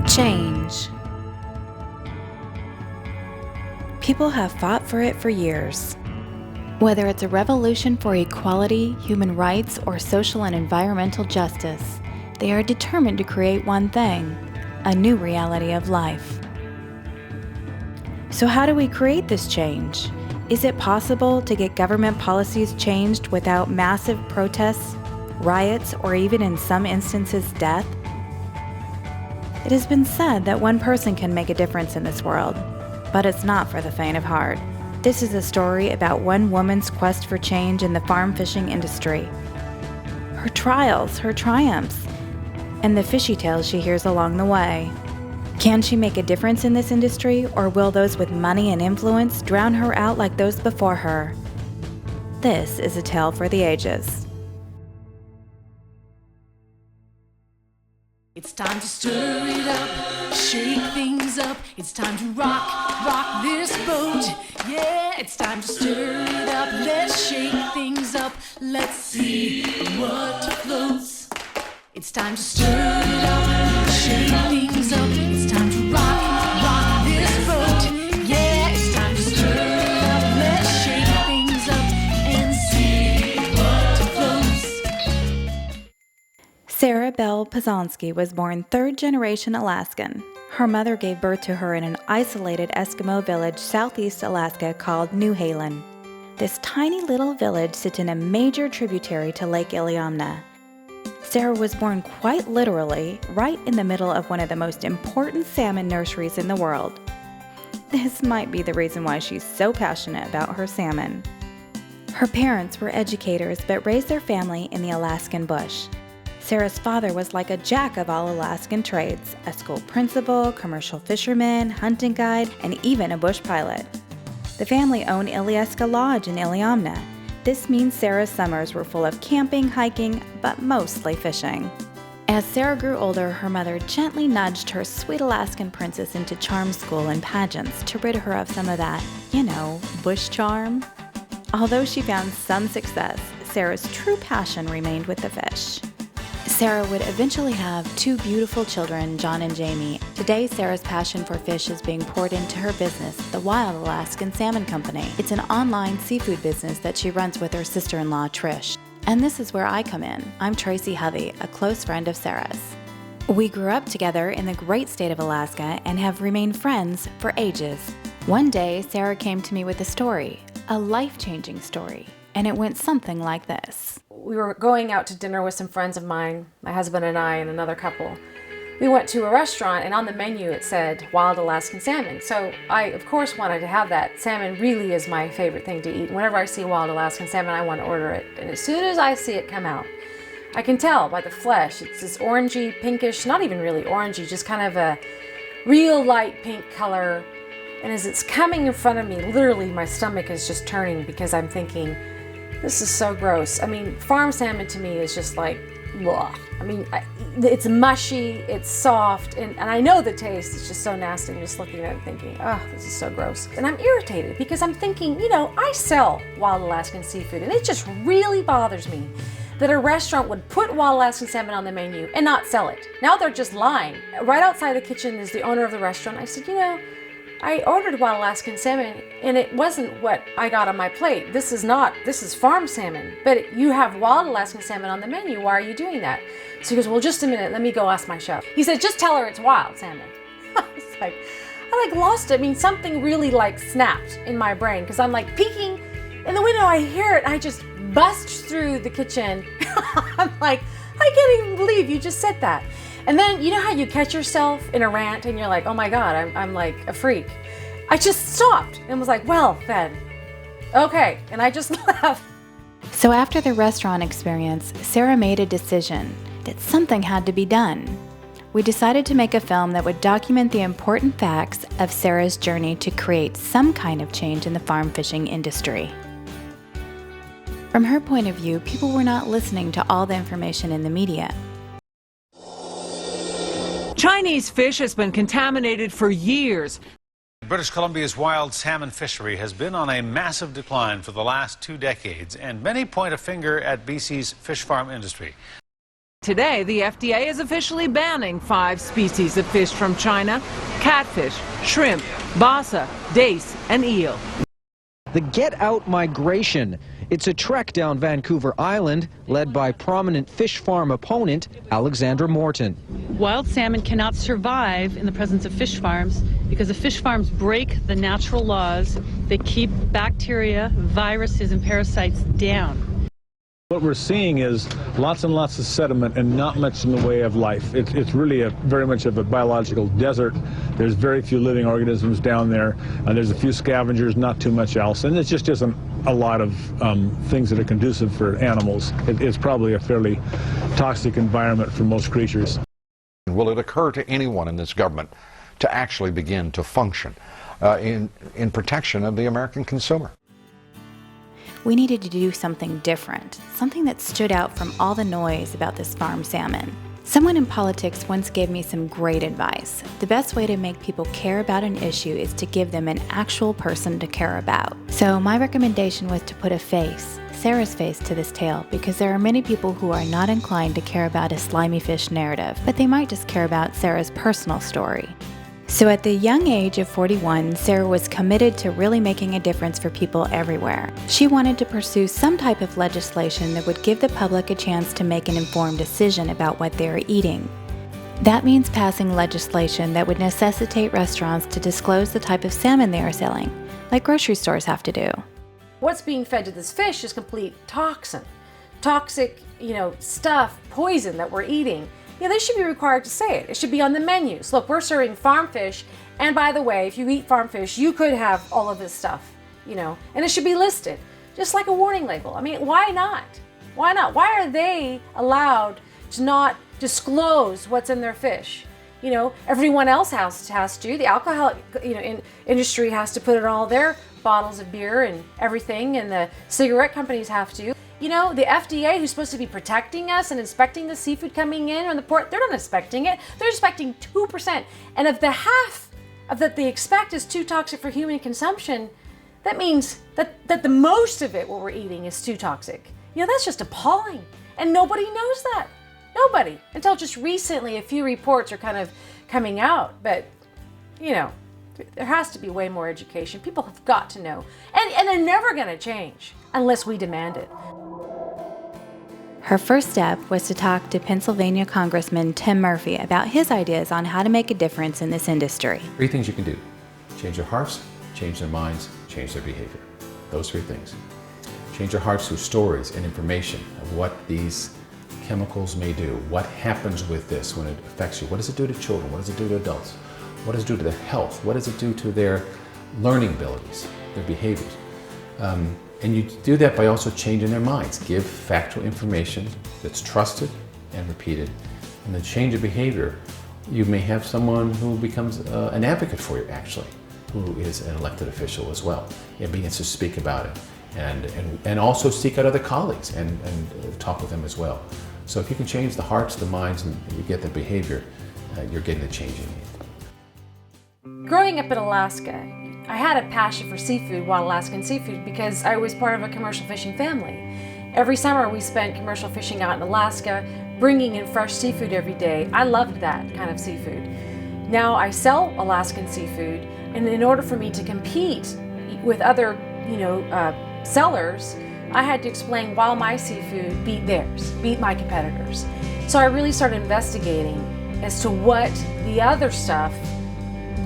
Change. People have fought for it for years. Whether it's a revolution for equality, human rights, or social and environmental justice, they are determined to create one thing: a new reality of life. So how do we create this change? Is it possible to get government policies changed without massive protests, riots, or even in some instances death? It has been said that one person can make a difference in this world, but it's not for the faint of heart. This is a story about one woman's quest for change in the farm fishing industry. Her trials, her triumphs, and the fishy tales she hears along the way. Can she make a difference in this industry, or will those with money and influence drown her out like those before her? This is a tale for the ages. It's time to stir it up, shake things up. It's time to rock this boat. Yeah, it's time to stir it up. Let's shake things up. Let's see what floats. It's time to stir it up, shake things up. It's time to rock this boat. Yeah, it's time to stir it up. Let's shake things up and see what floats. Sara Belle Pazonsky was born third-generation Alaskan. Her mother gave birth to her in an isolated Eskimo village southeast Alaska called New Halen. This tiny little village sits in a major tributary to Lake Iliamna. Sara was born quite literally right in the middle of one of the most important salmon nurseries in the world. This might be the reason why she's so passionate about her salmon. Her parents were educators but raised their family in the Alaskan bush. Sara's father was like a jack of all Alaskan trades, a school principal, commercial fisherman, hunting guide, and even a bush pilot. The family owned Ilieska Lodge in Iliamna. This means Sara's summers were full of camping, hiking, but mostly fishing. As Sara grew older, her mother gently nudged her sweet Alaskan princess into charm school and pageants to rid her of some of that, bush charm. Although she found some success, Sara's true passion remained with the fish. Sara would eventually have two beautiful children, John and Jamie. Today, Sara's passion for fish is being poured into her business, the Wild Alaskan Salmon Company. It's an online seafood business that she runs with her sister-in-law, Trish. And this is where I come in. I'm Tracy Hovey, a close friend of Sara's. We grew up together in the great state of Alaska and have remained friends for ages. One day, Sara came to me with a story, a life-changing story, and it went something like this. We were going out to dinner with some friends of mine, my husband and I and another couple. We went to a restaurant and on the menu it said wild Alaskan salmon. So I, of course, wanted to have that. Salmon really is my favorite thing to eat. Whenever I see wild Alaskan salmon, I want to order it. And as soon as I see it come out, I can tell by the flesh. It's this orangey, pinkish, not even really orangey, just kind of a real light pink color. And as it's coming in front of me, literally my stomach is just turning because I'm thinking, this is so gross. I mean, farm salmon to me is just like, blah. I mean, it's mushy, it's soft, and I know the taste is just so nasty. I'm just looking at it thinking, oh, this is so gross. And I'm irritated because I'm thinking, I sell wild Alaskan seafood, and it just really bothers me that a restaurant would put wild Alaskan salmon on the menu and not sell it. Now they're just lying. Right outside the kitchen is the owner of the restaurant. I said, I ordered wild Alaskan salmon and it wasn't what I got on my plate. This is farm salmon, but you have wild Alaskan salmon on the menu. Why are you doing that? So he goes, well, just a minute, let me go ask my chef. He said, just tell her it's wild salmon. I lost it. I mean, something really snapped in my brain because I'm peeking in the window, I hear it, I just bust through the kitchen. I'm like, I can't even believe you just said that. And then, you know how you catch yourself in a rant and you're like, oh my God, I'm like a freak. I just stopped and was like, well, then, okay. And I just left. So after the restaurant experience, Sara made a decision that something had to be done. We decided to make a film that would document the important facts of Sara's journey to create some kind of change in the farm fishing industry. From her point of view, people were not listening to all the information in the media. Chinese fish has been contaminated for years. British Columbia's wild salmon fishery has been on a massive decline for the last 2 decades, and many point a finger at BC's fish farm industry. Today, the FDA is officially banning 5 species of fish from China: catfish, shrimp, basa, dace, and eel. The Get Out Migration. It's a trek down Vancouver Island led by prominent fish farm opponent Alexandra Morton. Wild salmon cannot survive in the presence of fish farms because the fish farms break the natural laws. They keep bacteria, viruses, and parasites down. What we're seeing is lots and lots of sediment and not much in the way of life. It's really very much of a biological desert. There's very few living organisms down there. There's a few scavengers, not too much else. And it just isn't a lot of things that are conducive for animals. It's probably a fairly toxic environment for most creatures. Will it occur to anyone in this government to actually begin to function in protection of the American consumer? We needed to do something different, something that stood out from all the noise about this farm salmon. Someone in politics once gave me some great advice. The best way to make people care about an issue is to give them an actual person to care about. So my recommendation was to put a face, Sara's face, to this tale, because there are many people who are not inclined to care about a slimy fish narrative, but they might just care about Sara's personal story. So at the young age of 41, Sara was committed to really making a difference for people everywhere. She wanted to pursue some type of legislation that would give the public a chance to make an informed decision about what they are eating. That means passing legislation that would necessitate restaurants to disclose the type of salmon they are selling, like grocery stores have to do. What's being fed to this fish is complete toxin. Toxic, stuff, poison that we're eating. They should be required to say it. It should be on the menus. Look, we're serving farm fish, and by the way, if you eat farm fish, you could have all of this stuff, and it should be listed, just like a warning label. I mean, why not? Why not? Why are they allowed to not disclose what's in their fish? Everyone else has to. The alcohol, industry has to put it in all their bottles of beer and everything, and the cigarette companies have to. The FDA, who's supposed to be protecting us and inspecting the seafood coming in on the port, they're not inspecting it. They're inspecting 2%. And if the half of that they expect is too toxic for human consumption, that means that the most of it, what we're eating, is too toxic. That's just appalling. And nobody knows that. Nobody. Until just recently, a few reports are kind of coming out. But, there has to be way more education. People have got to know. And they're never going to change unless we demand it. Her first step was to talk to Pennsylvania Congressman Tim Murphy about his ideas on how to make a difference in this industry. 3 things you can do: change their hearts, change their minds, change their behavior. Those 3 things. Change their hearts through stories and information of what these chemicals may do, what happens with this when it affects you, what does it do to children, what does it do to adults, what does it do to their health, what does it do to their learning abilities, their behaviors. And you do that by also changing their minds. Give factual information that's trusted and repeated. And then change your behavior. You may have someone who becomes an advocate for you, actually, who is an elected official as well, and begins to speak about it. And also seek out other colleagues and talk with them as well. So if you can change the hearts, the minds, and you get the behavior, you're getting the change you need. Growing up in Alaska, I had a passion for seafood, wild Alaskan seafood, because I was part of a commercial fishing family. Every summer we spent commercial fishing out in Alaska, bringing in fresh seafood every day. I loved that kind of seafood. Now I sell Alaskan seafood, and in order for me to compete with other, sellers, I had to explain why my seafood beat theirs, beat my competitors. So I really started investigating as to what the other stuff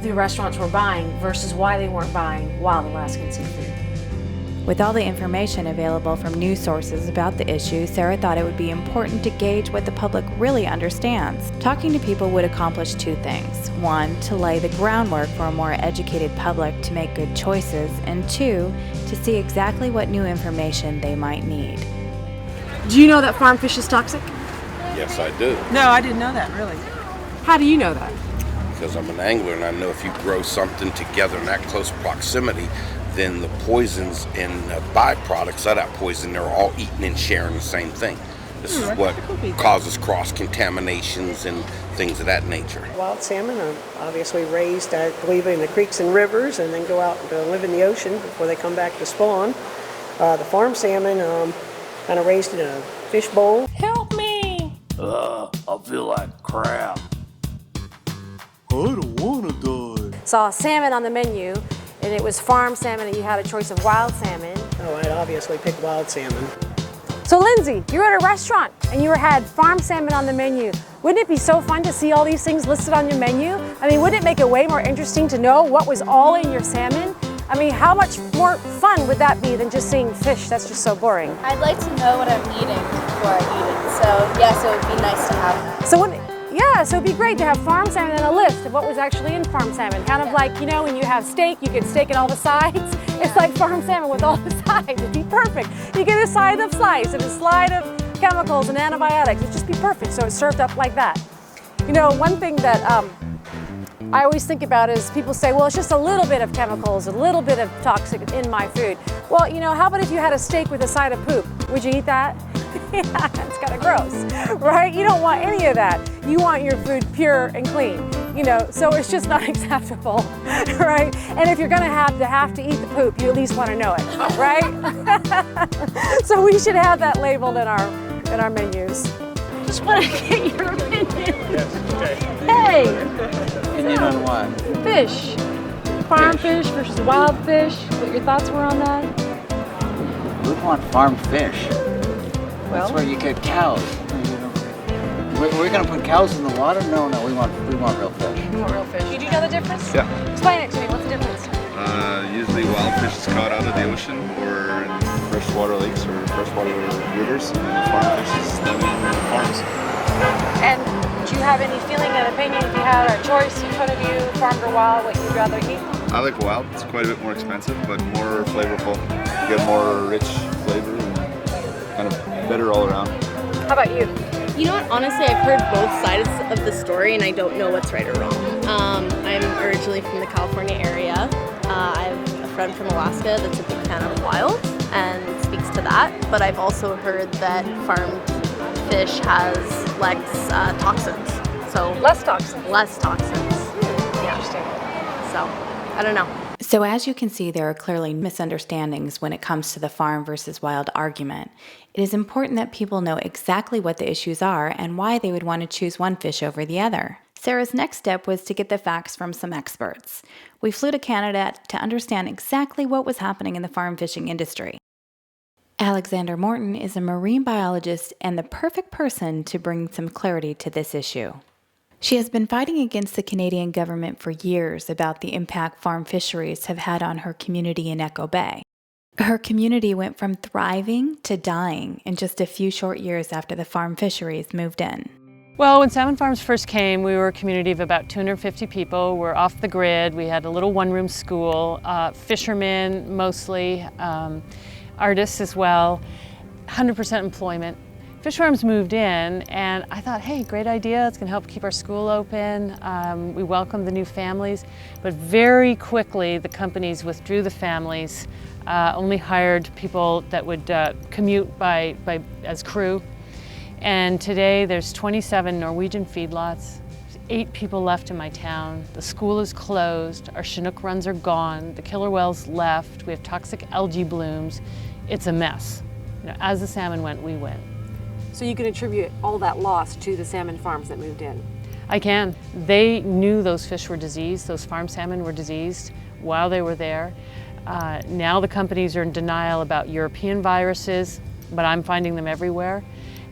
the restaurants were buying versus why they weren't buying wild Alaskan seafood. With all the information available from news sources about the issue, Sara thought it would be important to gauge what the public really understands. Talking to people would accomplish 2 things. 1, to lay the groundwork for a more educated public to make good choices, and 2, to see exactly what new information they might need. Do you know that farm fish is toxic? Yes, I do. No, I didn't know that, really. How do you know that? Because I'm an angler and I know if you grow something together in that close proximity, then the poisons and byproducts of that poison, they're all eating and sharing the same thing. This is what causes cross-contaminations and things of that nature. Wild salmon are obviously raised, I believe, in the creeks and rivers and then go out to live in the ocean before they come back to spawn. The farm salmon kind of raised in a fish bowl. Help me! I feel like crap. I don't want to die. Saw salmon on the menu, and it was farm salmon, and you had a choice of wild salmon. Oh, I'd obviously pick wild salmon. So Lindsay, you're at a restaurant and you had farm salmon on the menu. Wouldn't it be so fun to see all these things listed on your menu? I mean, wouldn't it make it way more interesting to know what was all in your salmon? I mean, how much more fun would that be than just seeing fish? That's just so boring. I'd like to know what I'm eating before I eat it. So yes, it would be nice to have that. So it'd be great to have farm salmon and a list of what was actually in farm salmon. Kind of like, you know, when you have steak, you get steak and all the sides. It's like farm salmon with all the sides. It'd be perfect. You get a side of slice and a slide of chemicals and antibiotics. It'd just be perfect. So it's served up like that. You know, one thing that I always think about is people say, well, it's just a little bit of chemicals, a little bit of toxic in my food. Well, you know, how about if you had a steak with a side of poop? Would you eat that? Yeah, it's kind of gross, right? You don't want any of that. You want your food pure and clean, you know, so it's just not acceptable, right? And if you're gonna have to eat the poop, you at least want to know it, right? So we should have that labeled in our menus. Just want to get your opinion. Yes, okay. Hey! Opinion on what? Fish. Farm fish versus wild fish. What your thoughts were on that? We want farm fish. Well, that's where you get cows. We're going to put cows in the water? No, we want real fish. You want real fish. You know the difference? Yeah. Explain it to me. What's the difference? Usually wild fish is caught out of the ocean or in freshwater lakes or freshwater rivers, and farm fish is done in farms. And do you have any feeling and opinion if you had a choice in front of you, farm or wild, what you'd rather eat? I like wild. It's quite a bit more expensive, but more flavorful. You get more rich flavor and kind of better all around. How about you? You know what, honestly, I've heard both sides of the story and I don't know what's right or wrong. I'm originally from the California area. I have a friend from Alaska that's a big fan of wild and speaks to that, but I've also heard that farmed fish has less toxins. So less toxins? Less toxins. Yeah. Interesting. So, I don't know. So as you can see, there are clearly misunderstandings when it comes to the farm versus wild argument. It is important that people know exactly what the issues are and why they would want to choose one fish over the other. Sarah's next step was to get the facts from some experts. We flew to Canada to understand exactly what was happening in the farm fishing industry. Alexander Morton is a marine biologist and the perfect person to bring some clarity to this issue. She has been fighting against the Canadian government for years about the impact farm fisheries have had on her community in Echo Bay. Her community went from thriving to dying in just a few short years after the farm fisheries moved in. Well, when salmon farms first came, we were a community of about 250 people. We're off the grid. We had a little one-room school, fishermen mostly, artists as well, 100% employment. Fish farms moved in and I thought, hey, great idea, it's gonna help keep our school open. We welcomed the new families, but very quickly the companies withdrew the families, only hired people that would commute as crew. And today there's 27 Norwegian feedlots, 8 people left in my town, the school is closed, our Chinook runs are gone, the killer whales left, we have toxic algae blooms. It's a mess. You know, as the salmon went, we went. So you can attribute all that loss to the salmon farms that moved in? I can. They knew those fish were diseased, those farm salmon were diseased while they were there. Now the companies are in denial about European viruses, but I'm finding them everywhere.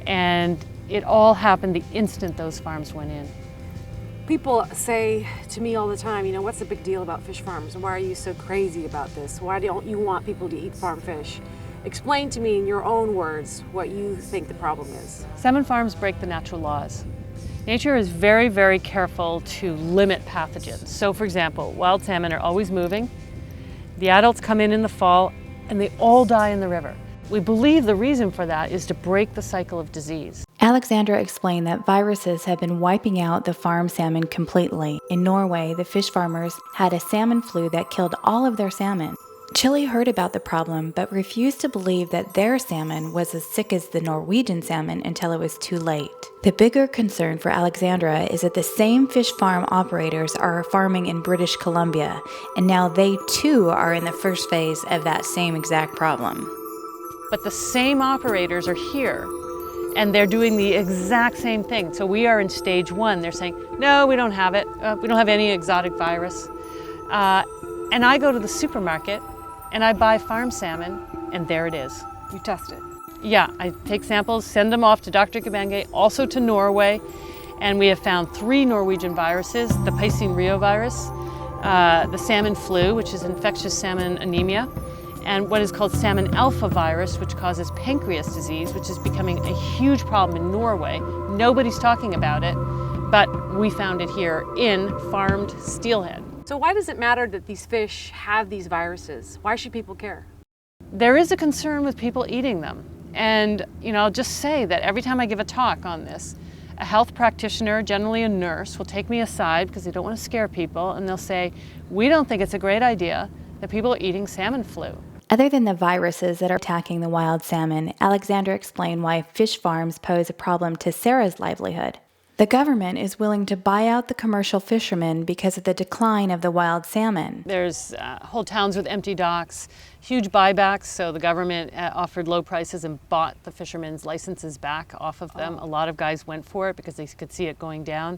And it all happened the instant those farms went in. People say to me all the time, you know, what's the big deal about fish farms? Why are you so crazy about this? Why don't you want people to eat farm fish? Explain to me in your own words what you think the problem is. Salmon farms break the natural laws. Nature is very, very careful to limit pathogens. So for example, wild salmon are always moving. The adults come in the fall and they all die in the river. We believe the reason for that is to break the cycle of disease. Alexandra explained that viruses have been wiping out the farm salmon completely. In Norway, the fish farmers had a salmon flu that killed all of their salmon. Chile heard about the problem but refused to believe that their salmon was as sick as the Norwegian salmon until it was too late. The bigger concern for Alexandra is that the same fish farm operators are farming in British Columbia, and now they too are in the first phase of that same exact problem. But the same operators are here, And they're doing the exact same thing. So we are in stage 1. They're saying, no, we don't have it. We don't have any exotic virus. And I go to the supermarket and I buy farm salmon, and there it is. You test it? Yeah, I take samples, send them off to Dr. Kabenge, also to Norway, and we have found 3 Norwegian viruses: the Piscine Rio virus, the salmon flu, which is infectious salmon anemia, and what is called salmon alpha virus, which causes pancreas disease, which is becoming a huge problem in Norway. Nobody's talking about it, but we found it here in farmed steelhead. So why does it matter that these fish have these viruses? Why should people care? There is a concern with people eating them. And, I'll just say that every time I give a talk on this, a health practitioner, generally a nurse, will take me aside because they don't want to scare people, and they'll say, we don't think it's a great idea that people are eating salmon flu. Other than the viruses that are attacking the wild salmon, Alexandra explained why fish farms pose a problem to Sara's livelihood. The government is willing to buy out the commercial fishermen because of the decline of the wild salmon. There's whole towns with empty docks, huge buybacks, so the government offered low prices and bought the fishermen's licenses back off of them. A lot of guys went for it because they could see it going down.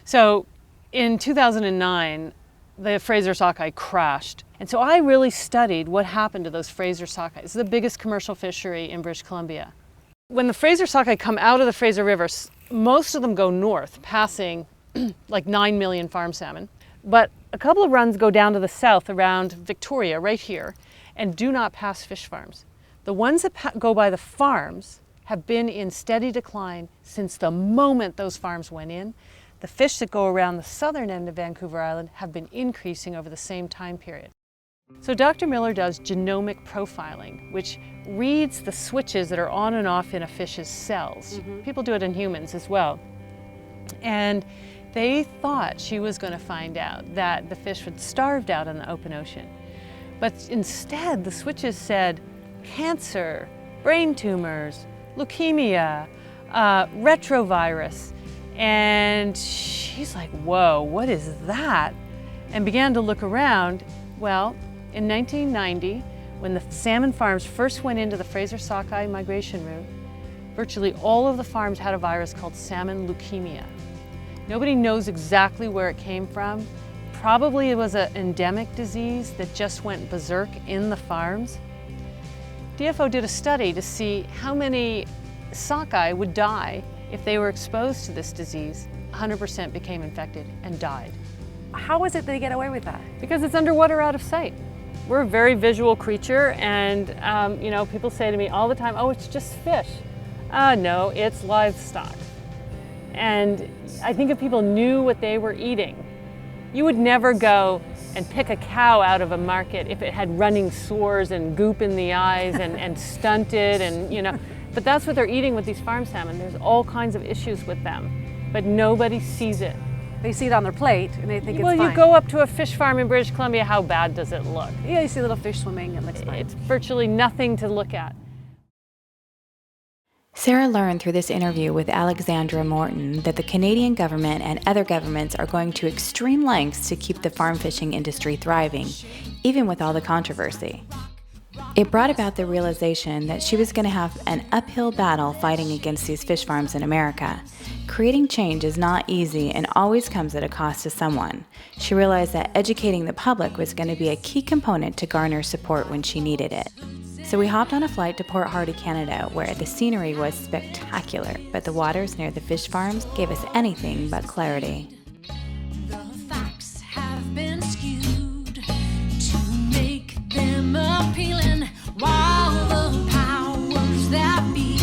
So in 2009, the Fraser sockeye crashed. And so I really studied what happened to those Fraser sockeye. It's the biggest commercial fishery in British Columbia. When the Fraser sockeye come out of the Fraser River, most of them go north, passing like 9 million farm salmon. But a couple of runs go down to the south around Victoria, right here, and do not pass fish farms. The ones that go by the farms have been in steady decline since the moment those farms went in. The fish that go around the southern end of Vancouver Island have been increasing over the same time period. So Dr. Miller does genomic profiling, which reads the switches that are on and off in a fish's cells. People do it in humans as well. And they thought she was going to find out that the fish had starved out in the open ocean. But instead, the switches said cancer, brain tumors, leukemia, retrovirus. And she's like, whoa, what is that? And began to look around. Well, in 1990, when the salmon farms first went into the Fraser sockeye migration route, virtually all of the farms had a virus called salmon leukemia. Nobody knows exactly where it came from. Probably it was an endemic disease that just went berserk in the farms. DFO did a study to see how many sockeye would die if they were exposed to this disease. 100% became infected and died. How is it they get away with that? Because it's underwater, out of sight. We're a very visual creature, and people say to me all the time, oh, it's just fish. No, it's livestock. And I think if people knew what they were eating, you would never go and pick a cow out of a market if it had running sores and goop in the eyes and stunted and, but that's what they're eating with these farm salmon. There's all kinds of issues with them, but nobody sees it. They see it on their plate and they think it's fine. Well, you go up to a fish farm in British Columbia, how bad does it look? Yeah, you see little fish swimming, it looks fine. It's virtually nothing to look at. Sara learned through this interview with Alexandra Morton that the Canadian government and other governments are going to extreme lengths to keep the farm fishing industry thriving, even with all the controversy. It brought about the realization that she was going to have an uphill battle fighting against these fish farms in America. Creating change is not easy and always comes at a cost to someone. She realized that educating the public was going to be a key component to garner support when she needed it. So we hopped on a flight to Port Hardy, Canada, where the scenery was spectacular, but the waters near the fish farms gave us anything but clarity. The facts have been skewed to make them appealing, while the powers that be,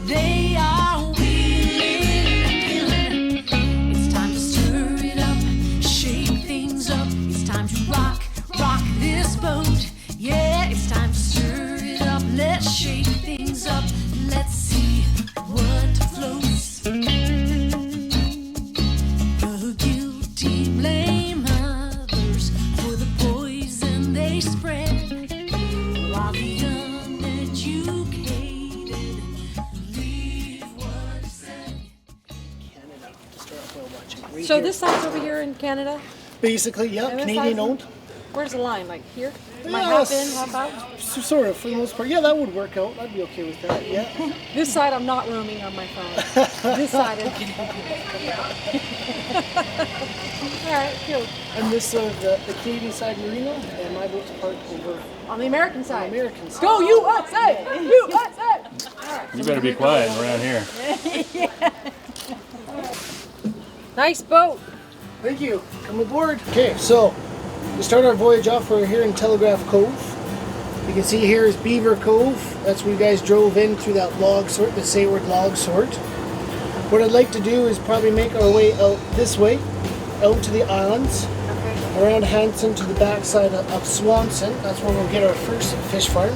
they are wheeling and dealing. It's time to stir it up, shake things up. It's time to rock this boat. Yeah, it's time to stir it up. Let's shake things up. Let's see what floats. The guilty blame others for the poison they spread, while the uneducated believe what's said. Canada, to start whale watching. Right So here. this side's over here in Canada? Basically, yeah, And this Canadian side's owned. Where's the line? Like here? Am I Yes. half in, half out? sort of, for the most part. Yeah, that would work out. I'd be okay with that, yeah. This side I'm not roaming on my phone. This side is... All right, cool. And this the Canadian side Merino, and my boat's parked over on the American side. On the American side. Go USA! USA! You better be quiet around here. Yeah. Nice boat. Thank you. Come aboard. Okay, so we start our voyage off. We're here in Telegraph Cove. You can see here is Beaver Cove. That's where you guys drove in through that log sort, the Sayward log sort. What I'd like to do is probably make our way out this way, out to the islands, around Hanson to the backside of Swanson. That's where we'll get our first fish farm.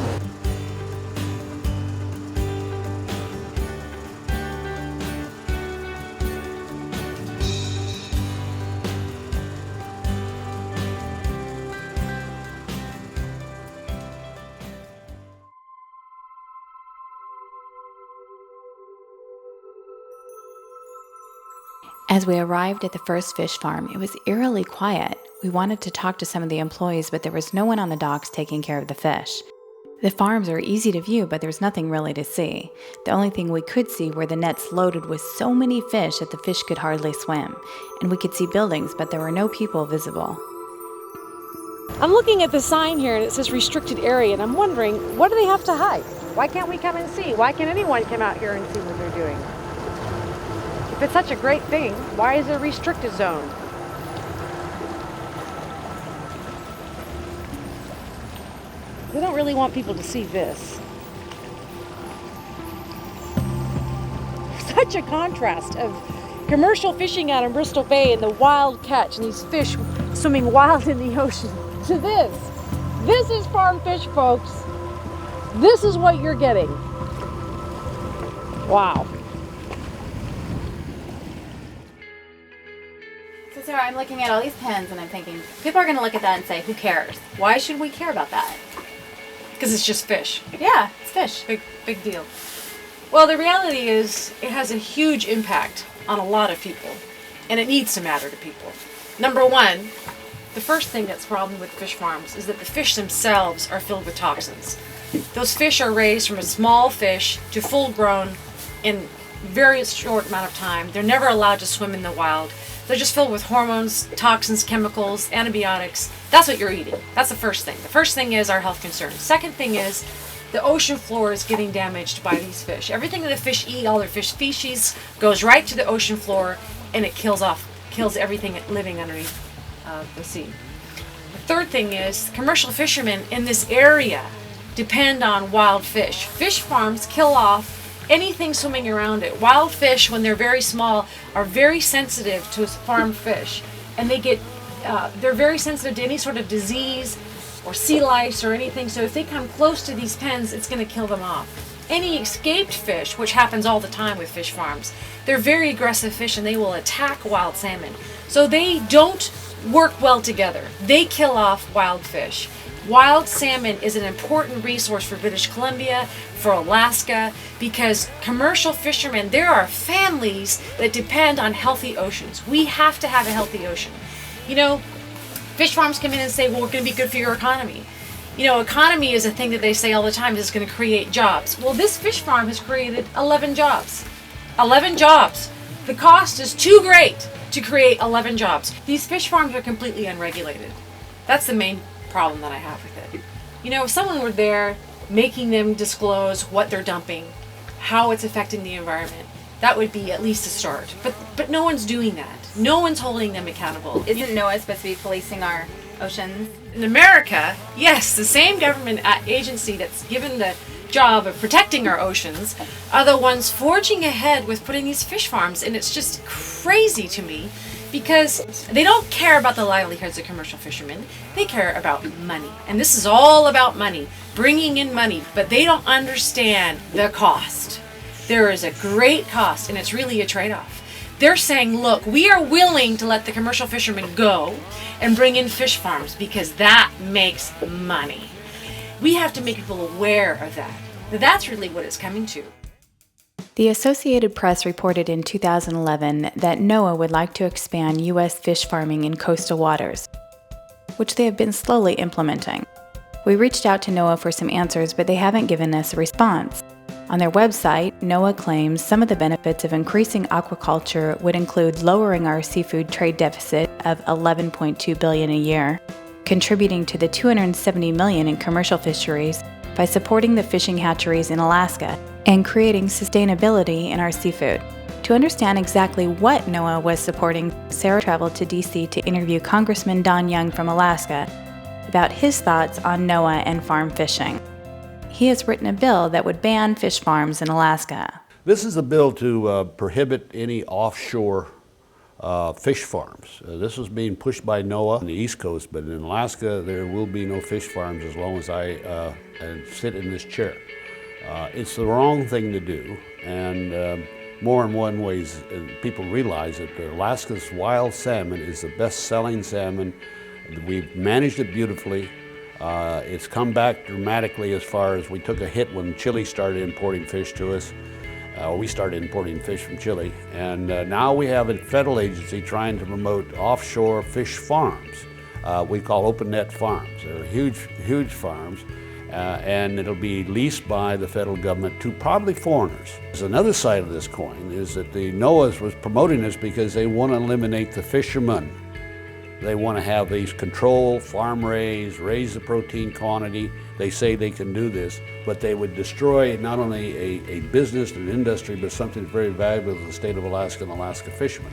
As we arrived at the first fish farm, it was eerily quiet. We wanted to talk to some of the employees, but there was no one on the docks taking care of the fish. The farms are easy to view, but there's nothing really to see. The only thing we could see were the nets loaded with so many fish that the fish could hardly swim. And we could see buildings, but there were no people visible. I'm looking at the sign here and it says restricted area, and I'm wondering, what do they have to hide? Why can't we come and see? Why can't anyone come out here and see what they're doing? If it's such a great thing, why is it a restricted zone? We don't really want people to see this. Such a contrast of commercial fishing out in Bristol Bay and the wild catch and these fish swimming wild in the ocean to this. This is farm fish, folks. This is what you're getting. Wow. So Sarah, I'm looking at all these pens and I'm thinking, people are going to look at that and say, who cares? Why should we care about that? Because it's just fish. Yeah, it's fish. Big deal. Well, the reality is it has a huge impact on a lot of people, and it needs to matter to people. Number one, the first thing that's a problem with fish farms is that the fish themselves are filled with toxins. Those fish are raised from a small fish to full grown in very short amount of time. They're never allowed to swim in the wild. They're just filled with hormones, toxins, chemicals, antibiotics. That's what you're eating. That's the first thing. The first thing is our health concerns. Second thing is the ocean floor is getting damaged by these fish. Everything that the fish eat, all their fish species, goes right to the ocean floor and it kills everything living underneath the sea. The third thing is commercial fishermen in this area depend on wild fish. Fish farms kill off anything swimming around it. Wild fish, when they're very small, are very sensitive to farmed fish, and they're very sensitive to any sort of disease or sea lice or anything. So if they come close to these pens, it's going to kill them off. Any escaped fish, which happens all the time with fish farms, they're very aggressive fish and they will attack wild salmon. So they don't work well together. They kill off wild fish. Wild salmon is an important resource for British Columbia, for Alaska, because commercial fishermen, there are families that depend on healthy oceans. We have to have a healthy ocean. You know, fish farms come in and say, well, we're going to be good for your economy. You know, economy is a thing that they say all the time is going to create jobs. Well, this fish farm has created 11 jobs. 11 jobs. The cost is too great to create 11 jobs. These fish farms are completely unregulated. That's the main problem that I have with it. You know, if someone were there making them disclose what they're dumping, how it's affecting the environment, that would be at least a start. But no one's doing that. No one's holding them accountable. Isn't NOAA supposed to be policing our oceans? In America, yes, the same government agency that's given the job of protecting our oceans are the ones forging ahead with putting these fish farms, and it's just crazy to me because they don't care about the livelihoods of commercial fishermen. They care about money, and this is all about money, bringing in money, but they don't understand the cost. There is a great cost, and it's really a trade-off. They're saying, look, we are willing to let the commercial fishermen go and bring in fish farms because that makes money. We have to make people aware of that. That's really what it's coming to. The Associated Press reported in 2011 that NOAA would like to expand U.S. fish farming in coastal waters, which they have been slowly implementing. We reached out to NOAA for some answers, but they haven't given us a response. On their website, NOAA claims some of the benefits of increasing aquaculture would include lowering our seafood trade deficit of $11.2 billion a year, contributing to the $270 million in commercial fisheries by supporting the fishing hatcheries in Alaska, and creating sustainability in our seafood. To understand exactly what NOAA was supporting, Sara traveled to D.C. to interview Congressman Don Young from Alaska about his thoughts on NOAA and farm fishing. He has written a bill that would ban fish farms in Alaska. This is a bill to prohibit any offshore fish farms. This is being pushed by NOAA on the East Coast, but in Alaska there will be no fish farms as long as I sit in this chair. It's the wrong thing to do, and more in one ways people realize that Alaska's wild salmon is the best-selling salmon. We've managed it beautifully. It's come back dramatically as far as we took a hit when Chile started importing fish to us. We started importing fish from Chile, and now we have a federal agency trying to promote offshore fish farms. We call open net farms. They're huge farms, and it'll be leased by the federal government to probably foreigners. There's another side of this coin is that the NOAA was promoting this because they want to eliminate the fishermen. They want to have these control, farm raise the protein quantity. They say they can do this, but they would destroy not only a business and an industry, but something very valuable to the state of Alaska and Alaska fishermen.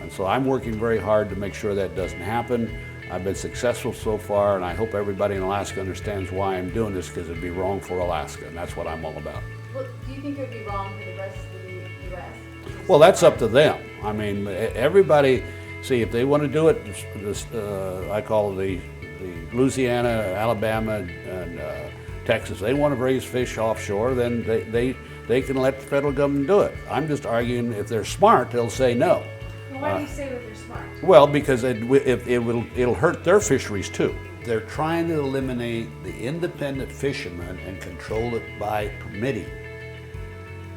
And so I'm working very hard to make sure that doesn't happen. I've been successful so far, and I hope everybody in Alaska understands why I'm doing this, because it'd be wrong for Alaska, and that's what I'm all about. Well, do you think it would be wrong for the rest of the U.S.? Well, that's up to them. I mean, everybody, see, if they want to do it, I call it the Louisiana, Alabama, and Texas, they want to raise fish offshore, then they can let the federal government do it. I'm just arguing if they're smart, they'll say no. Well, why do you say that they're smart? Well, because it'll hurt their fisheries too. They're trying to eliminate the independent fishermen and control it by permitting.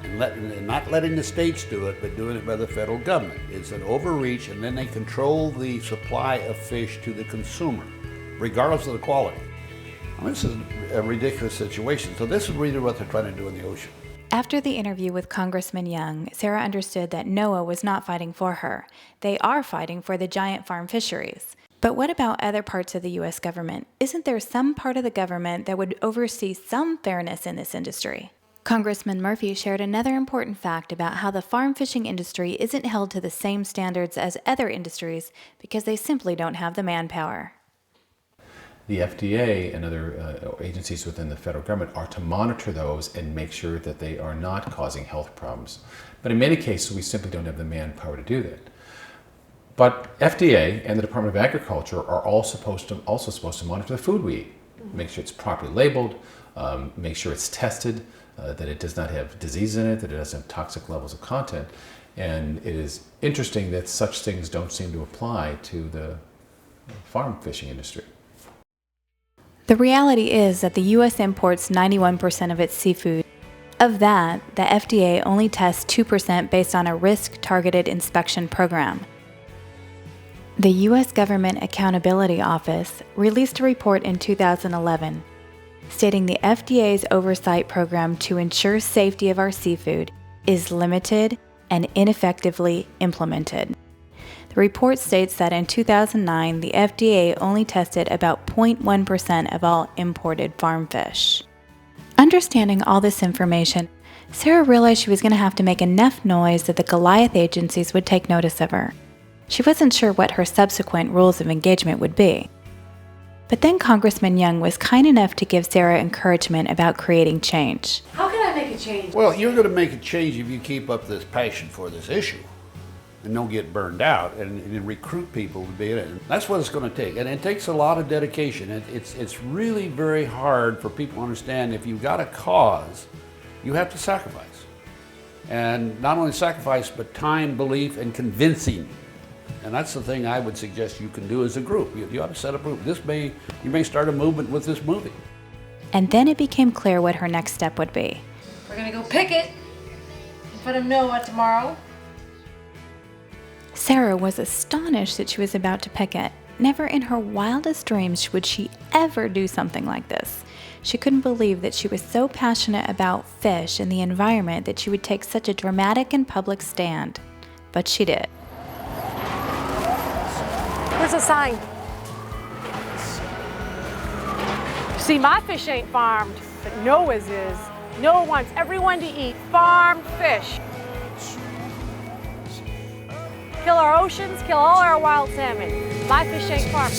And not letting the states do it, but doing it by the federal government. It's an overreach, and then they control the supply of fish to the consumer, regardless of the quality. I mean, this is a ridiculous situation. So this is really what they're trying to do in the ocean. After the interview with Congressman Young, Sara understood that NOAA was not fighting for her. They are fighting for the giant farm fisheries. But what about other parts of the U.S. government? Isn't there some part of the government that would oversee some fairness in this industry? Congressman Murphy shared another important fact about how the farm fishing industry isn't held to the same standards as other industries because they simply don't have the manpower. The FDA and other agencies within the federal government are to monitor those and make sure that they are not causing health problems. But in many cases, we simply don't have the manpower to do that. But FDA and the Department of Agriculture are also supposed to monitor the food we eat, make sure it's properly labeled, make sure it's tested, that it does not have disease in it, that it doesn't have toxic levels of content. And it is interesting that such things don't seem to apply to the farm fishing industry. The reality is that the U.S. imports 91% of its seafood. Of that, the FDA only tests 2% based on a risk-targeted inspection program. The U.S. Government Accountability Office released a report in 2011 stating the FDA's oversight program to ensure safety of our seafood is limited and ineffectively implemented. The report states that in 2009, the FDA only tested about 0.1% of all imported farm fish. Understanding all this information, Sara realized she was going to have to make enough noise that the Goliath agencies would take notice of her. She wasn't sure what her subsequent rules of engagement would be. But then Congressman Young was kind enough to give Sara encouragement about creating change. How can I make a change? Well, you're going to make a change if you keep up this passion for this issue and don't get burned out and recruit people to be in it. That's what it's going to take. And it takes a lot of dedication. It's really very hard for people to understand if you've got a cause, you have to sacrifice. And not only sacrifice, but time, belief, and convincing. And that's the thing I would suggest you can do as a group. You ought to set up a group. You may start a movement with this movie. And then it became clear what her next step would be. We're gonna go picket in front of NOAA tomorrow. Sara was astonished that she was about to picket. Never in her wildest dreams would she ever do something like this. She couldn't believe that she was so passionate about fish and the environment that she would take such a dramatic and public stand. But she did. Where's the sign? See, my fish ain't farmed, but Noah's is. Noah wants everyone to eat farmed fish. Kill our oceans, kill all our wild salmon. My fish ain't farmed.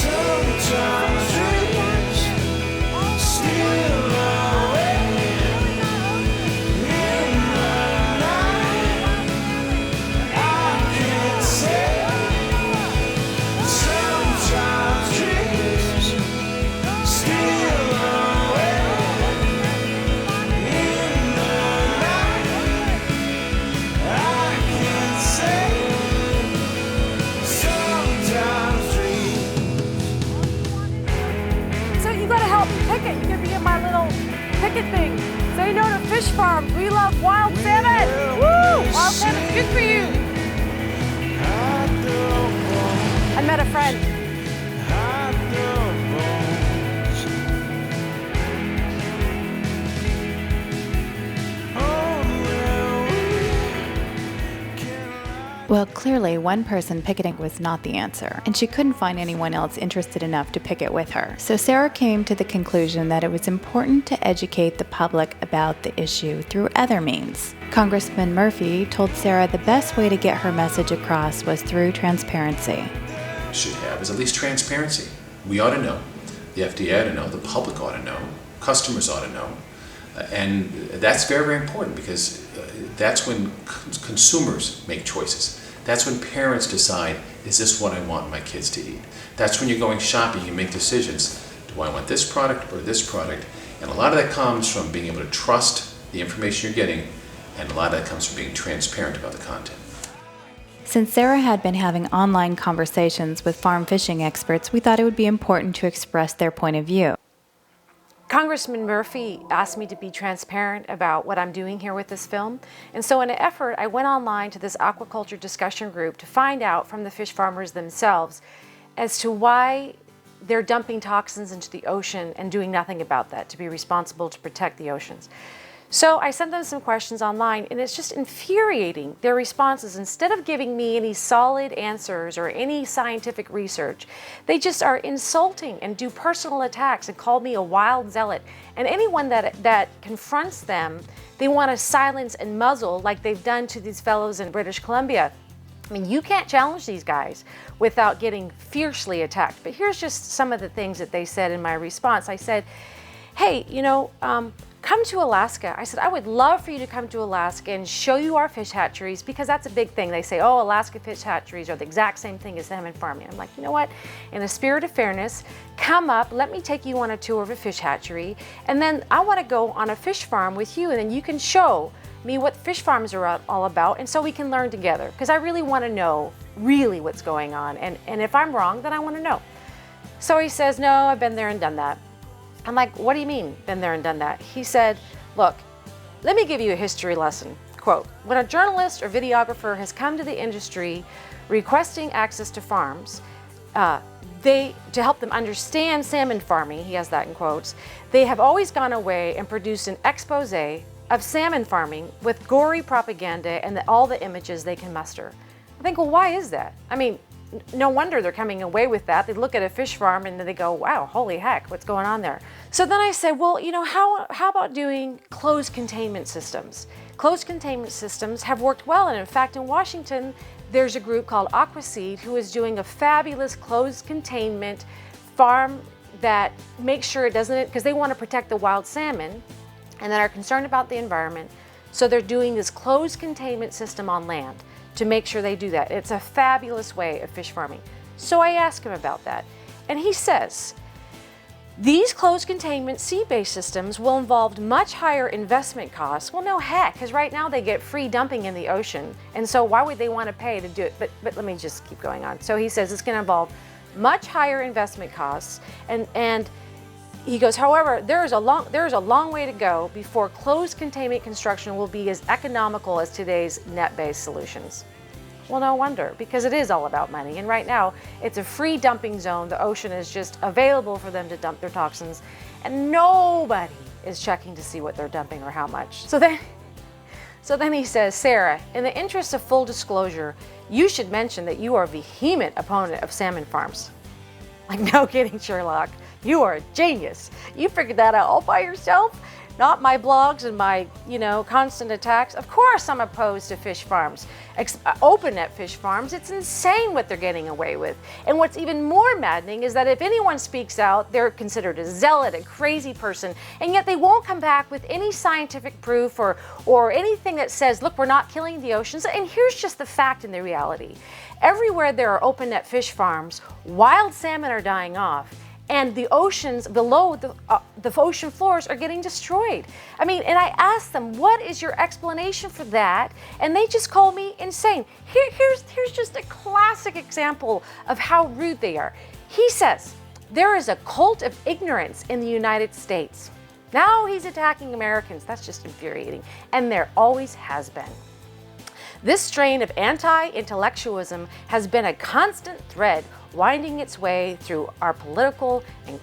You can be in my little ticket thing. Say no to fish farms. We love wild salmon. Woo! Wild salmon's good for you. I met a friend. Well, clearly one person picketing was not the answer, and she couldn't find anyone else interested enough to picket with her. So Sara came to the conclusion that it was important to educate the public about the issue through other means. Congressman Murphy told Sara the best way to get her message across was through transparency. Should have is at least transparency. We ought to know. The FDA ought to know. The public ought to know. Customers ought to know. And that's very, very important because that's when consumers make choices. That's when parents decide, is this what I want my kids to eat? That's when you're going shopping, you make decisions. Do I want this product or this product? And a lot of that comes from being able to trust the information you're getting, and a lot of that comes from being transparent about the content. Since Sara had been having online conversations with farm fishing experts, we thought it would be important to express their point of view. Congressman Murphy asked me to be transparent about what I'm doing here with this film. And so in an effort, I went online to this aquaculture discussion group to find out from the fish farmers themselves as to why they're dumping toxins into the ocean and doing nothing about that to be responsible to protect the oceans. So I sent them some questions online, and it's just infuriating, their responses. Instead of giving me any solid answers or any scientific research, they just are insulting and do personal attacks and call me a wild zealot. And anyone that confronts them, they want to silence and muzzle like they've done to these fellows in British Columbia. I mean, you can't challenge these guys without getting fiercely attacked. But here's just some of the things that they said in my response. I said, hey, come to Alaska. I said, I would love for you to come to Alaska and show you our fish hatcheries, because that's a big thing. They say, oh, Alaska fish hatcheries are the exact same thing as salmon farming. I'm like, you know what? In a spirit of fairness, come up, let me take you on a tour of a fish hatchery, and then I want to go on a fish farm with you, and then you can show me what fish farms are all about, and so we can learn together, because I really want to know really what's going on, and if I'm wrong, then I want to know. So he says, no, I've been there and done that. I'm like, what do you mean, been there and done that? He said, look, let me give you a history lesson. Quote, when a journalist or videographer has come to the industry requesting access to farms, to help them understand salmon farming, he has that in quotes, they have always gone away and produced an expose of salmon farming with gory propaganda and all the images they can muster. I think, well, why is that? I mean, no wonder they're coming away with that. They look at a fish farm and then they go, wow, holy heck, what's going on there? So then I said, well, how about doing closed containment systems? Closed containment systems have worked well, and in fact, in Washington, there's a group called Aquaseed who is doing a fabulous closed containment farm that makes sure it doesn't, because they want to protect the wild salmon and that are concerned about the environment. So they're doing this closed containment system on land to make sure they do that. It's a fabulous way of fish farming. So I asked him about that, and he says, these closed containment sea-based systems will involve much higher investment costs. Well, no heck, because right now they get free dumping in the ocean, and so why would they want to pay to do it? But let me just keep going on. So he says it's going to involve much higher investment costs, and he goes, however, there is a long way to go before closed containment construction will be as economical as today's net-based solutions. Well, no wonder, because it is all about money. And right now, it's a free dumping zone. The ocean is just available for them to dump their toxins, and nobody is checking to see what they're dumping or how much. So then he says, Sarah, in the interest of full disclosure, you should mention that you are a vehement opponent of salmon farms. Like, no kidding, Sherlock. You are a genius. You figured that out all by yourself? Not my blogs and my, constant attacks. Of course I'm opposed to fish farms, open net fish farms. It's insane what they're getting away with. And what's even more maddening is that if anyone speaks out, they're considered a zealot, a crazy person, and yet they won't come back with any scientific proof or anything that says, look, we're not killing the oceans. And here's just the fact and the reality. Everywhere there are open net fish farms, wild salmon are dying off, and the oceans below the ocean floors are getting destroyed. I mean, and I asked them, what is your explanation for that? And they just called me insane. Here's just a classic example of how rude they are. He says, there is a cult of ignorance in the United States. Now he's attacking Americans. That's just infuriating. And there always has been. This strain of anti-intellectualism has been a constant thread winding its way through our political and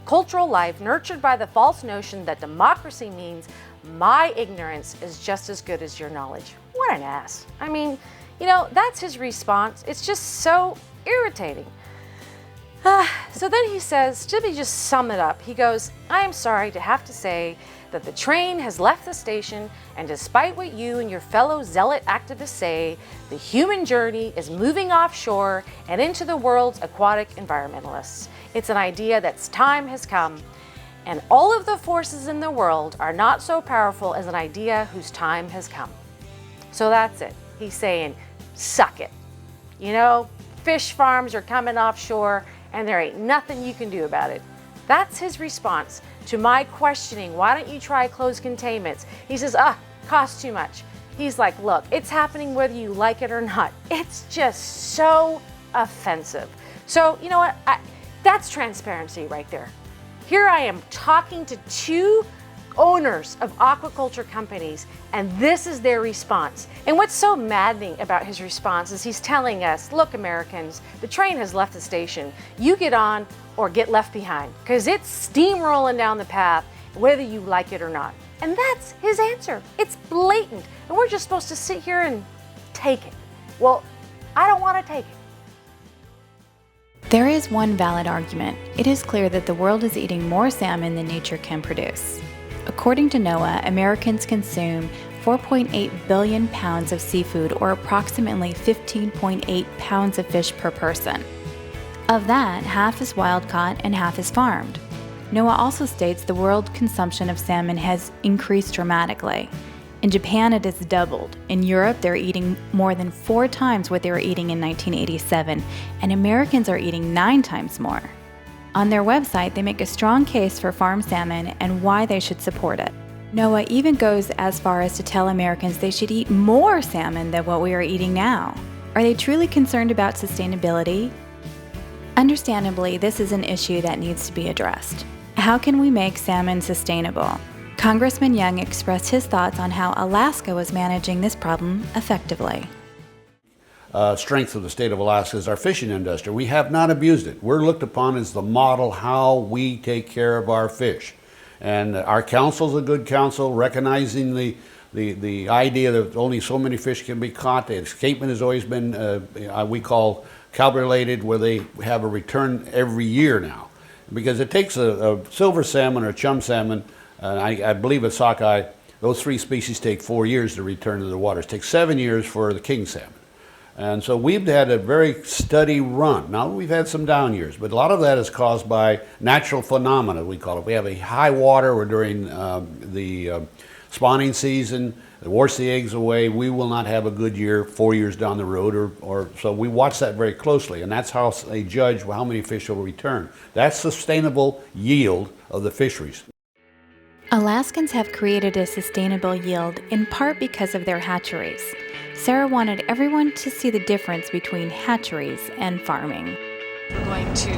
cultural life, nurtured by the false notion that democracy means my ignorance is just as good as your knowledge. What an ass. I mean, that's his response. It's just so irritating. So then he says, to just sum it up, he goes, I am sorry to have to say that the train has left the station, and despite what you and your fellow zealot activists say, the human journey is moving offshore and into the world's aquatic environmentalists. It's an idea that's time has come, and all of the forces in the world are not so powerful as an idea whose time has come. So that's it. He's saying, suck it. Fish farms are coming offshore, and there ain't nothing you can do about it. That's his response to my questioning, why don't you try closed containments? He says, costs too much. He's like, look, it's happening whether you like it or not. It's just so offensive. So, you know what? That's transparency right there. Here I am talking to two owners of aquaculture companies, and this is their response. And what's so maddening about his response is he's telling us, look, Americans, the train has left the station. You get on or get left behind, because it's steamrolling down the path, whether you like it or not. And that's his answer. It's blatant. And we're just supposed to sit here and take it. Well, I don't want to take it. There is one valid argument. It is clear that the world is eating more salmon than nature can produce. According to NOAA, Americans consume 4.8 billion pounds of seafood, or approximately 15.8 pounds of fish per person. Of that, half is wild-caught and half is farmed. NOAA also states the world consumption of salmon has increased dramatically. In Japan, it has doubled. In Europe, they're eating more than 4 times what they were eating in 1987, and Americans are eating 9 times more. On their website, they make a strong case for farm salmon and why they should support it. NOAA even goes as far as to tell Americans they should eat more salmon than what we are eating now. Are they truly concerned about sustainability? Understandably, this is an issue that needs to be addressed. How can we make salmon sustainable? Congressman Young expressed his thoughts on how Alaska was managing this problem effectively. Strength of the state of Alaska is our fishing industry. We have not abused it. We're looked upon as the model how we take care of our fish. And our council's a good council, recognizing the idea that only so many fish can be caught. The escapement has always been, we call calculated, where they have a return every year now. Because it takes a silver salmon or chum salmon, I believe at sockeye, those 3 species take 4 years to return to the waters. It takes 7 years for the king salmon. And so we've had a very steady run. Now we've had some down years, but a lot of that is caused by natural phenomena, we call it. We have a high water, or during the spawning season, it washes the eggs away. We will not have a good year 4 years down the road, or so we watch that very closely, and that's how they judge how many fish will return. That's sustainable yield of the fisheries. Alaskans have created a sustainable yield in part because of their hatcheries. Sara wanted everyone to see the difference between hatcheries and farming. We're going to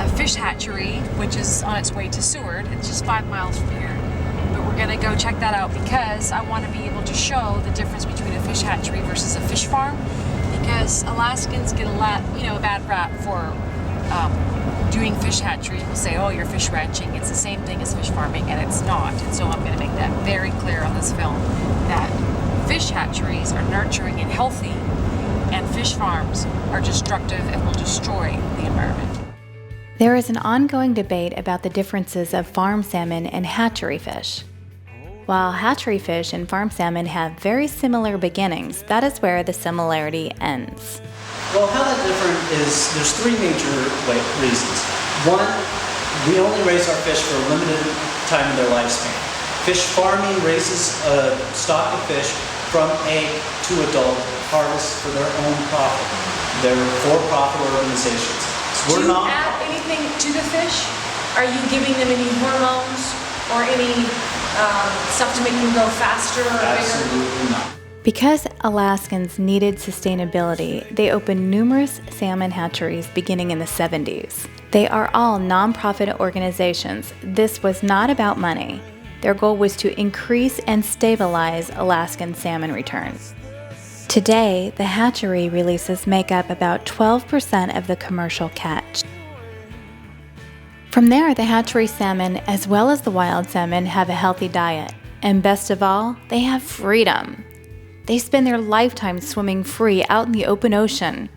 a fish hatchery, which is on its way to Seward. It's just 5 miles from here. But we're going to go check that out because I want to be able to show the difference between a fish hatchery versus a fish farm. because Alaskans get a bad rap for doing fish hatchery. People say, oh, you're fish ranching. It's the same thing as fish farming, and it's not. And so I'm going to make that very clear on this film, that fish hatcheries are nurturing and healthy, and fish farms are destructive and will destroy the environment. There is an ongoing debate about the differences of farm salmon and hatchery fish. While hatchery fish and farm salmon have very similar beginnings, that is where the similarity ends. Well, how that's different is there's three major reasons. One, we only raise our fish for a limited time in their lifespan. Fish farming raises a stock of fish from egg to adult, harvest for their own profit. They're for-profit organizations. So Do you add anything to the fish? Are you giving them any hormones or any stuff to make them grow faster or bigger? Absolutely not. Because Alaskans needed sustainability, they opened numerous salmon hatcheries beginning in the 70s. They are all nonprofit organizations. This was not about money. Their goal was to increase and stabilize Alaskan salmon returns. Today, the hatchery releases make up about 12% of the commercial catch. From there, the hatchery salmon, as well as the wild salmon, have a healthy diet. And best of all, they have freedom. They spend their lifetime swimming free out in the open ocean.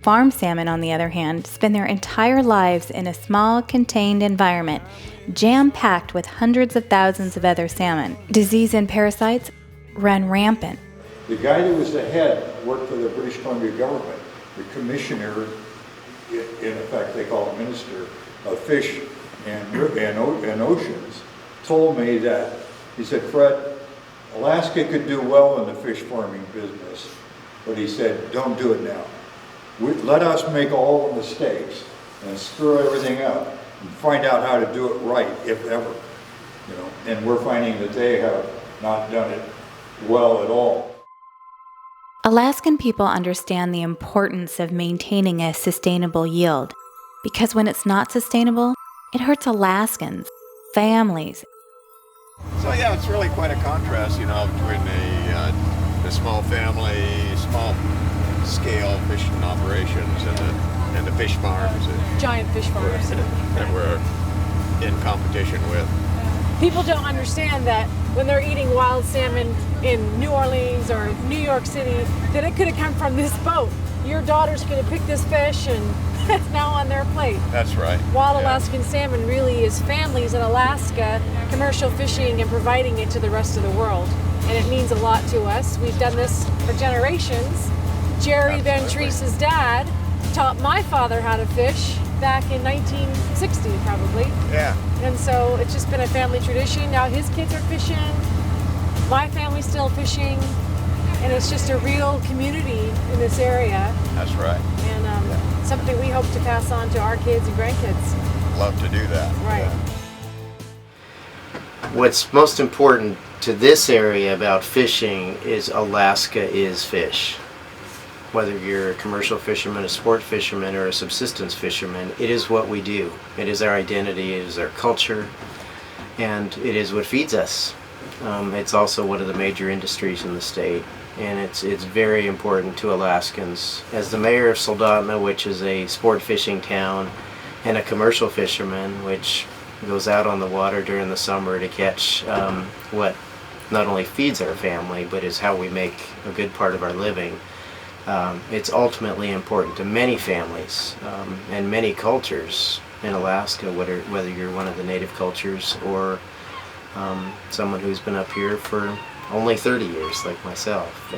Farm salmon, on the other hand, spend their entire lives in a small, contained environment, jam-packed with hundreds of thousands of other salmon. Disease and parasites run rampant. The guy that was the head worked for the British Columbia government. The commissioner, in effect they call it minister, of fish and oceans, told me that, he said, Fred, Alaska could do well in the fish farming business, but he said, don't do it now. Let us make all the mistakes and screw everything up and find out how to do it right, if ever. And we're finding that they have not done it well at all. Alaskan people understand the importance of maintaining a sustainable yield, because when it's not sustainable, it hurts Alaskans, families. So yeah, it's really quite a contrast, between the small family, small scale fishing operations and the fish farms. Giant fish farms. That we're in competition with. People don't understand that when they're eating wild salmon in New Orleans or New York City, that it could have come from this boat. Your daughters could have picked this fish and it's now on their plate. That's right. Wild Alaskan salmon really is families in Alaska commercial fishing and providing it to the rest of the world. And it means a lot to us. We've done this for generations. Jerry Van Treese's dad taught my father how to fish back in 1960 probably. Yeah. And so it's just been a family tradition. Now his kids are fishing, my family's still fishing, and it's just a real community in this area. That's right. And something we hope to pass on to our kids and grandkids. Love to do that. Right. Yeah. What's most important to this area about fishing is Alaska is fish. Whether you're a commercial fisherman, a sport fisherman, or a subsistence fisherman, it is what we do. It is our identity, it is our culture, and it is what feeds us. It's also one of the major industries in the state, and it's very important to Alaskans. As the mayor of Soldotna, which is a sport fishing town, and a commercial fisherman, which goes out on the water during the summer to catch what not only feeds our family, but is how we make a good part of our living. It's ultimately important to many families and many cultures in Alaska, whether you're one of the native cultures or someone who's been up here for only 30 years, like myself.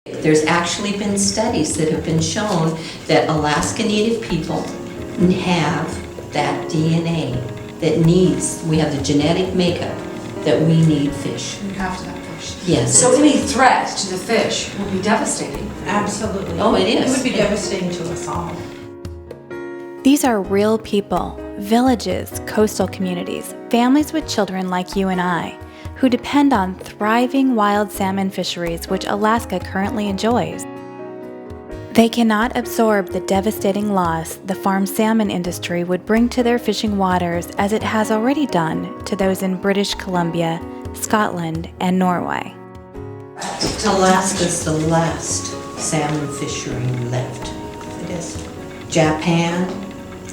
There's actually been studies that have been shown that Alaska Native people have that DNA that needs, we have the genetic makeup that we need fish. You have to have fish. Yes. So any threat to the fish would be devastating. Absolutely. Oh, it is. It would be devastating to us all. These are real people, villages, coastal communities, families with children like you and I, who depend on thriving wild salmon fisheries which Alaska currently enjoys. They cannot absorb the devastating loss the farm salmon industry would bring to their fishing waters, as it has already done to those in British Columbia, Scotland, and Norway. Alaska's the last salmon fishery left. It is. Japan,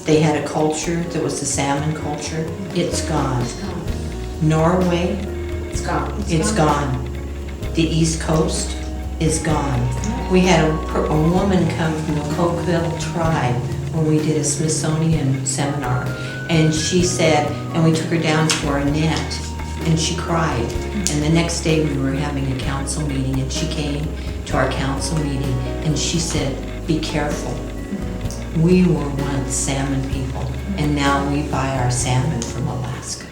they had a culture that was the salmon culture. It's gone. Norway, It's gone. it's gone. The East Coast is gone. We had a woman come from the Cokeville tribe when we did a Smithsonian seminar, and she said, and we took her down for a net, and she cried. And the next day we were having a council meeting, and she came to our council meeting, and she said, be careful. We were once salmon people, and now we buy our salmon from Alaska.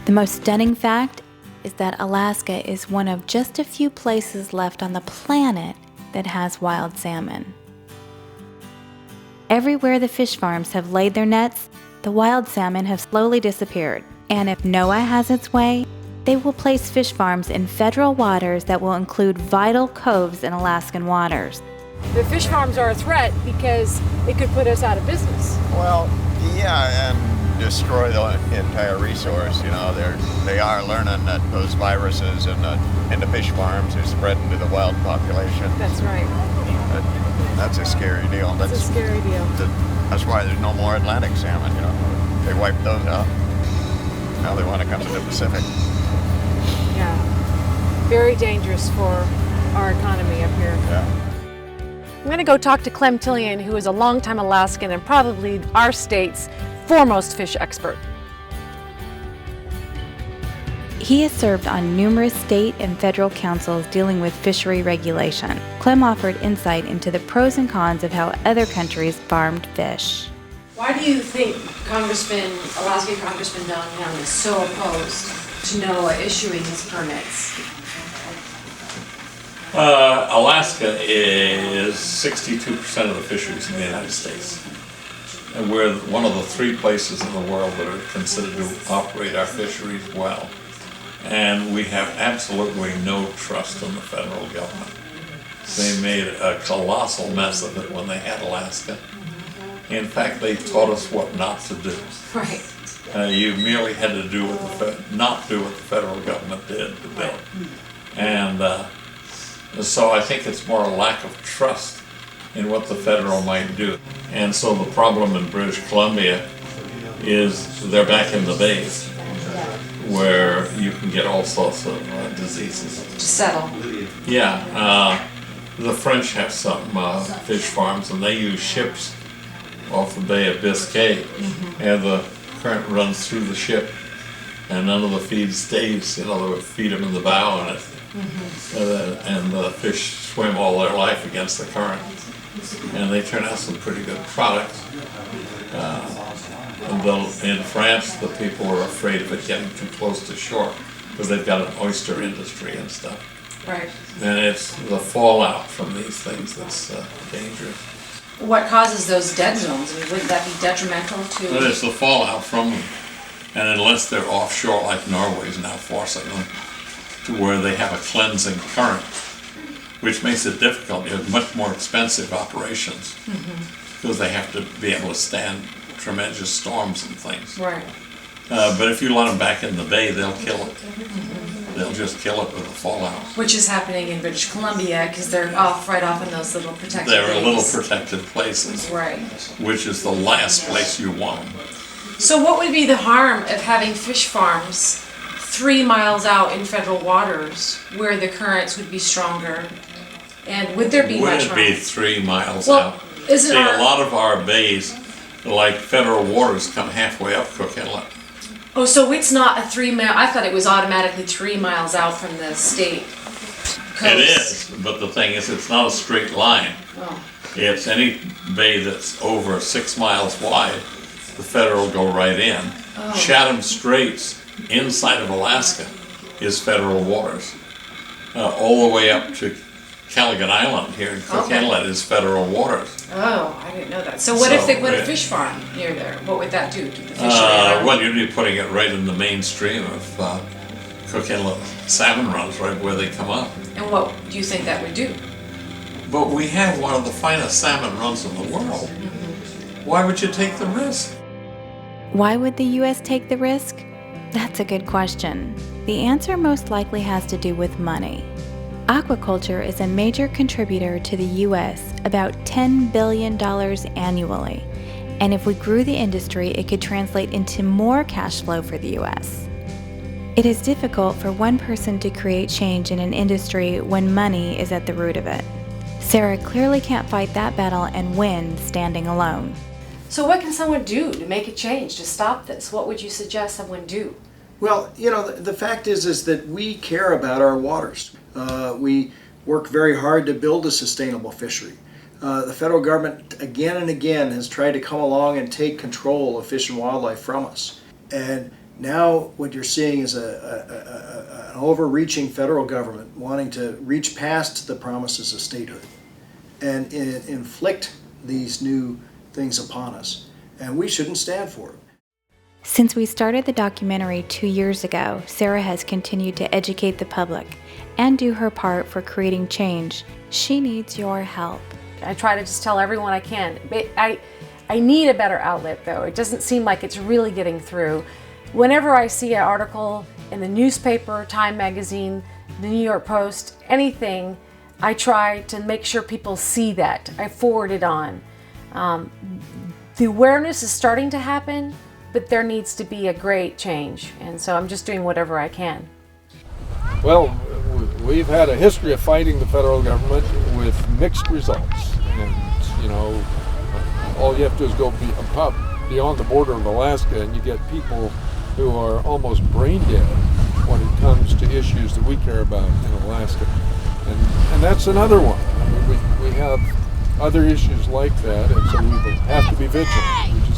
The most stunning fact is that Alaska is one of just a few places left on the planet that has wild salmon. Everywhere the fish farms have laid their nets, the wild salmon have slowly disappeared. And if NOAA has its way, they will place fish farms in federal waters that will include vital coves in Alaskan waters. The fish farms are a threat because it could put us out of business. Well, yeah, and destroy the entire resource. You know, they are learning that those viruses in the fish farms are spreading to the wild population. That's right. That's a scary deal. That's a scary deal. That's why there's no more Atlantic salmon. You know, they wiped those out. Now they want to come to the Pacific. Yeah. Very dangerous for our economy up here. Yeah. I'm going to go talk to Clem Tillian, who is a longtime Alaskan and probably our state's foremost fish expert. He has served on numerous state and federal councils dealing with fishery regulation. Clem offered insight into the pros and cons of how other countries farmed fish. Why do you think Alaska Congressman Don Young is so opposed to NOAA issuing these permits? Alaska is 62% of the fisheries in the United States. And we're one of the 3 places in the world that are considered to operate our fisheries well. And we have absolutely no trust in the federal government. They made a colossal mess of it when they had Alaska. In fact, they taught us what not to do. Right. You merely had to do not do what the federal government did to do it. And so I think it's more a lack of trust in what the federal might do. And so the problem in British Columbia is they're back in the bays where you can get all sorts of diseases. To settle. Yeah. The French have some fish farms, and they use ships off the Bay of Biscay, and the current runs through the ship, and none of the feed stays. They would feed them in the bow in it, and the fish swim all their life against the current, and they turn out some pretty good products. In France, the people are afraid of it getting too close to shore because they've got an oyster industry and stuff. Right. And it's the fallout from these things that's dangerous. What causes those dead zones? I mean, wouldn't that be detrimental to? But it's the fallout from them. And unless they're offshore, like Norway's now forcing them, to where they have a cleansing current, which makes it difficult. You have much more expensive operations because they have to be able to stand tremendous storms and things. Right. But if you let them back in the bay, they'll kill it. They'll just kill it with the fallout. Which is happening in British Columbia because they're right off in those little protected They're bays. little protected places. Right. Which is the last place you want them. So what would be the harm of having fish farms 3 miles out in federal waters where the currents would be stronger? And would there be much harm? Would it be 3 miles Well, out? isn't See, our- a lot of our bays, like federal waters, come halfway up Cook Inlet. Oh, so it's not a 3 mile, I thought it was automatically 3 miles out from the state coast. It is, but the thing is, it's not a straight line. Oh. It's any bay that's over 6 miles wide, the federal go right in. Oh. Chatham Straits, inside of Alaska, is federal waters. All the way up to Callaghan Island here in Cook Okay. Inlet is federal waters. Oh, I didn't know that. So what if they put a yeah. fish farm near there? What would that do to the fishery? Well, you'd be putting it right in the mainstream of Cook Inlet salmon runs, right where they come up. And what do you think that would do? But we have one of the finest salmon runs in the world. Why would you take the risk? Why would the U.S. take the risk? That's a good question. The answer most likely has to do with money. Aquaculture is a major contributor to the U.S., about $10 billion annually. And if we grew the industry, it could translate into more cash flow for the U.S. It is difficult for one person to create change in an industry when money is at the root of it. Sara clearly can't fight that battle and win standing alone. So what can someone do to make a change, to stop this? What would you suggest someone do? Well, you know, the fact is that we care about our waters. We work very hard to build a sustainable fishery. The federal government again and again has tried to come along and take control of fish and wildlife from us. And now what you're seeing is an overreaching federal government wanting to reach past the promises of statehood and inflict these new things upon us. And we shouldn't stand for it. Since we started the documentary 2 years ago, Sara has continued to educate the public and do her part for creating change. She needs your help. I try to just tell everyone I can. I need a better outlet, though. It doesn't seem like it's really getting through. Whenever I see an article in the newspaper, Time magazine, the New York Post, anything, I try to make sure people see that. I forward it on. The awareness is starting to happen, but there needs to be a great change, and so I'm just doing whatever I can. Well, we've had a history of fighting the federal government with mixed results, and you know, all you have to do is go beyond the border of Alaska and you get people who are almost brain dead when it comes to issues that we care about in Alaska, and that's another one. I mean, we have other issues like that, and so we have to be vigilant.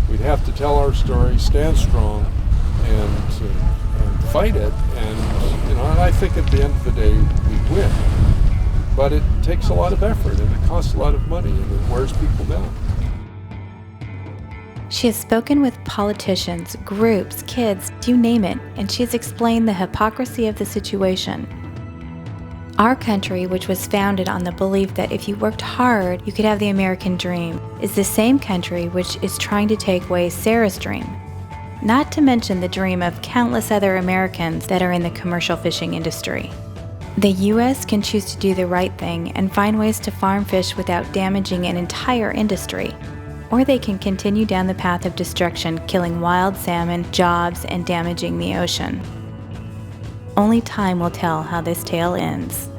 We'd have to tell our story, stand strong, and fight it. And you know, and I think at the end of the day, we win. But it takes a lot of effort, and it costs a lot of money, and it wears people down. She has spoken with politicians, groups, kids, you name it, and she has explained the hypocrisy of the situation. Our country, which was founded on the belief that if you worked hard, you could have the American dream, is the same country which is trying to take away Sara's dream. Not to mention the dream of countless other Americans that are in the commercial fishing industry. The U.S. can choose to do the right thing and find ways to farm fish without damaging an entire industry. Or they can continue down the path of destruction, killing wild salmon, jobs, and damaging the ocean. Only time will tell how this tale ends.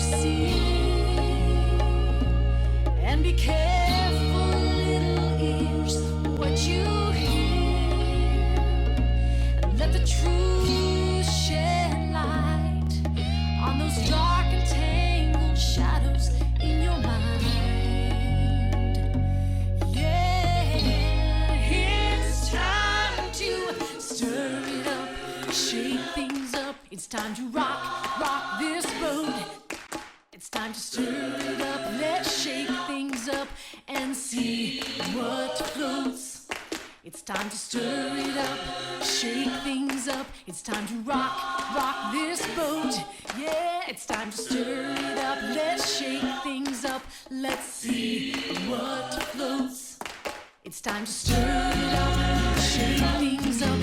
see. And be careful, little ears, what you hear. And let the truth shed light on those dark and tangled shadows in your mind. Yeah, it's time to stir it up, shake things up. It's time to rock this boat. It's time to stir it up, let's shake things up and see what floats. It's time to stir it up, shake things up. It's time to rock this boat. Yeah, it's time to stir it up, let's shake things up. Let's see what floats. It's time to stir it up, shake things up.